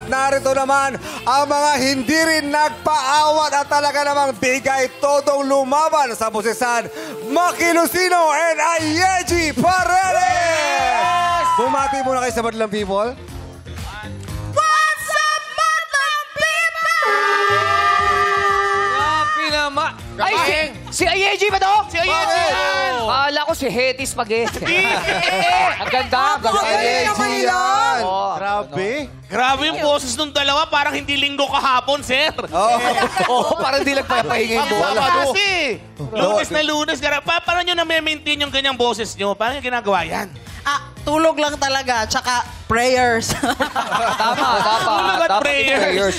narito naman ang mga hindi rin nagpaawat at talaga namang bigay todong lumaban sa bosesan, Maki Lucino and Ayeji Paredes! Bumati muna kayo sa Madlang People. What's up, Madlang People? Grabe naman. Ay, si Ayeji ba to? Si Ayeji yan. Akala ko si Hetty Spaghetti. Ang ganda. Ayeji yan! Grabe. Grabe yung boses nung dalawa. Parang hindi linggo kahapon, sir. Oo, parang di nagpapahinga yung bola. Kasi, lunes na lunes. Paano nyo na-maintain yung ganyang boses nyo? Paano yung ginagawa yan? Tulog lang talaga, tsaka prayers. Tama. Tulog at Dapat prayer.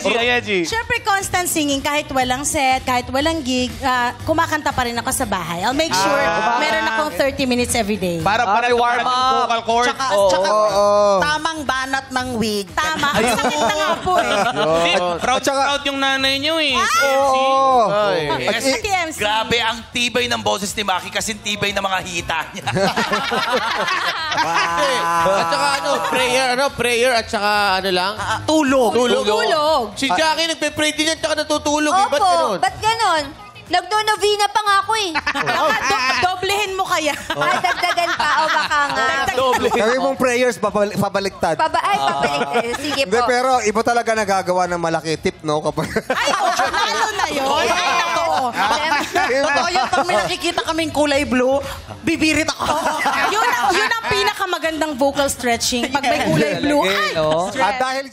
Si Ayeji. Siyempre, constant singing. Kahit walang set, kahit walang gig, kumakanta pa rin ako sa bahay. I'll make sure meron akong 30 minutes every day. Para may warm up. vocal cords. Tsaka tamang banat ng wig. Tama. Ang sakit na nga po eh. Proud yung nanay nyo eh. Ate MC. Grabe ang tibay ng boses ni Maki kasi tibay ng mga hita niya. At saka prayer at saka lang? Tulog. Tulog. Si Jackie nagpe-pray din yan, tsaka natutulog. Eh. Ba't ganun? Ba't ganon? Nagno-novena pa nga ako eh. Doblehin mo kaya. Ay, dagdagan pa. O baka nga. Sabi mong prayers, pabaliktad. Babalik. Sige Hindi, po. pero iba talaga nagagawa ng malaki tip, no? Kapag... Ay, lalo na yun. Ay, totoo. Totoo yun, pag may nakikita kaming kulay blue, bibirit ako. Yun ang pinakamagandang vocal stretching. Pag may kulay blue, ay, At dahil